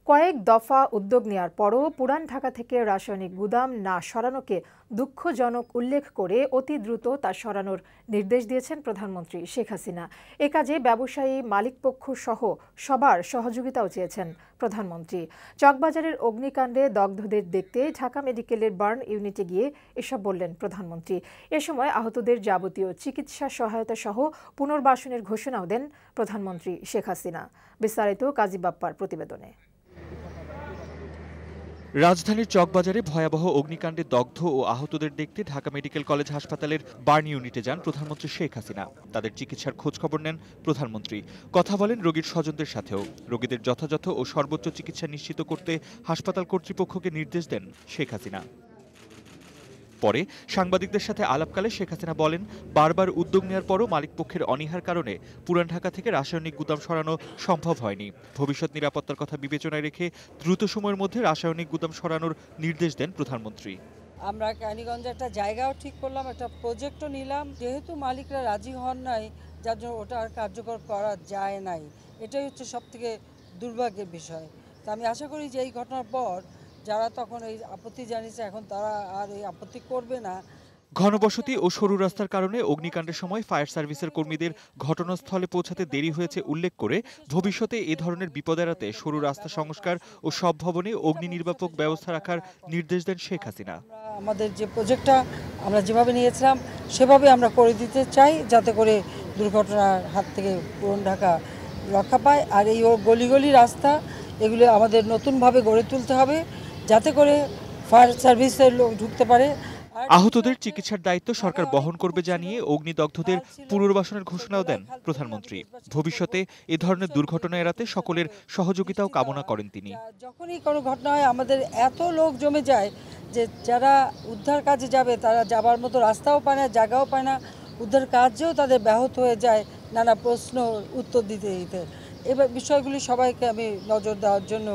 কয়েক দফা উদ্যোগ নেওয়ার পরও পুরান ঢাকা থেকে রাসায়নিক গুদাম না সরানোকে দুঃখজনক উল্লেখ করে অতি দ্রুত তা সরানোর নির্দেশ দিয়েছেন প্রধানমন্ত্রী শেখ হাসিনা। এ কাজে ব্যবসায়ী, মালিকপক্ষ সহ সবার সহযোগিতাও চেয়েছেন প্রধানমন্ত্রী। চকবাজারের অগ্নিকাণ্ডে দগ্ধদের দেখতে ঢাকা মেডিকেলের বার্ন ইউনিটে গিয়ে এসব বললেন প্রধানমন্ত্রী। এ সময় আহতদের যাবতীয় চিকিৎসা সহায়তা সহ পুনর্বাসনের ঘোষণাও দেন প্রধানমন্ত্রী শেখ হাসিনা। বিস্তারিত কাজী বাপ্পার প্রতিবেদনে। রাজধানীর চকবাজারে ভয়াবহ অগ্নিকাণ্ডে দগ্ধ ও আহতদের দেখতে ঢাকা মেডিকেল কলেজ হাসপাতালের বার্ন ইউনিটে যান প্রধানমন্ত্রী শেখ হাসিনা। তাদের চিকিৎসার খোঁজ খবর নেন প্রধানমন্ত্রী। কথা বলেন রোগীর স্বজনদের সাথেও। রোগীদের যথাযথ ও সর্বোচ্চ চিকিৎসা নিশ্চিত করতে হাসপাতাল কর্তৃপক্ষকে নির্দেশ দেন শেখ হাসিনা। পরে সাংবাদিকদের সাথে আলাপকালে শেখ হাসিনা বলেন, বারবার উদ্যোগ নেওয়ার পরও মালিকপক্ষের অনীহার কারণে পুরান ঢাকা থেকে রাসায়নিক গুদাম সরানো সম্ভব হয়নি। ভবিষ্যৎ নিরাপত্তার কথা বিবেচনায় রেখে দ্রুত সময়ের মধ্যে রাসায়নিক গুদাম সরানোর নির্দেশ দেন প্রধানমন্ত্রী। আমরা কেরানীগঞ্জে একটা জায়গাও ঠিক করলাম, একটা প্রজেক্টও নিলাম। যেহেতু মালিকরা রাজি হন নাই, যার জন্য ওটা আর কার্যকর করা যায় নাই। এটাই হচ্ছে সবথেকে দুর্ভাগ্যের বিষয়। তা আমি আশা করি যে এই ঘটনার পর যারা তখন এই আপত্তি জানিয়েছে, এখন তারা আর এই আপত্তি করবে না। ঘনবসতি ও সরু রাস্তার কারণে অগ্নিকাণ্ডের সময় ফায়ার সার্ভিসের কর্মীদের ঘটনাস্থলে পৌঁছাতে দেরি হয়েছে উল্লেখ করে ভবিষ্যতে এ ধরনের বিপদ এড়াতে সরু রাস্তা সংস্কার ও সব ভবনে অগ্নি নির্বাপক ব্যবস্থা রাখার নির্দেশ দেন শেখ হাসিনা। আমাদের যে প্রজেক্টটা আমরা যেভাবে নিয়েছিলাম সেভাবে আমরা করে দিতে চাই, যাতে করে দুর্ঘটনার হাত থেকে পুরান ঢাকা রক্ষা পায়। আর এই গলি রাস্তা এগুলো আমাদের নতুনভাবে গড়ে তুলতে হবে, যাতে করে ফায়ার সার্ভিসের লোক ঢুকতে পারে। আহতদের চিকিৎসার দায়িত্ব সরকার বহন করবে জানিয়ে অগ্নিদগ্ধদের পুনর্বাসনের ঘোষণাও দেন প্রধানমন্ত্রী। ভবিষ্যতে এ ধরনের দুর্ঘটনা এড়াতে সকলের সহযোগিতাও কামনা করেন তিনি। যখনই কোনো ঘটনা হয় আমাদের এত লোক জমে যায় যে যারা উদ্ধার কাজে যাবে তারা যাবার মতো রাস্তাও পায় না, জায়গাও পায় না। উদ্ধার কাজেও তাদের ব্যাহত হয়ে যায় নানা প্রশ্ন উত্তর দিতে দিতে। এবার বিষয়গুলি সবাইকে আমি নজর দেওয়ার জন্য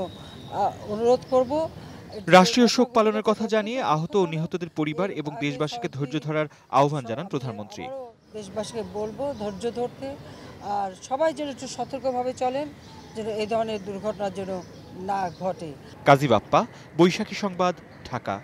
অনুরোধ করব। রাষ্ট্রীয় শোক পালনের কথা জানিয়ে আহত ও নিহতদের পরিবার এবং দেশবাসীকে ধৈর্য ধরার আহ্বান জানান প্রধানমন্ত্রী। দেশবাসীকে বলবো ধৈর্য ধরতে, আর সবাই যেন একটু সতর্কভাবে চলেন, যেন এই ধরনের দুর্ঘটনার জন্য না ঘটে। কাজী বাপ্পা, বৈশাখী সংবাদ, ঢাকা।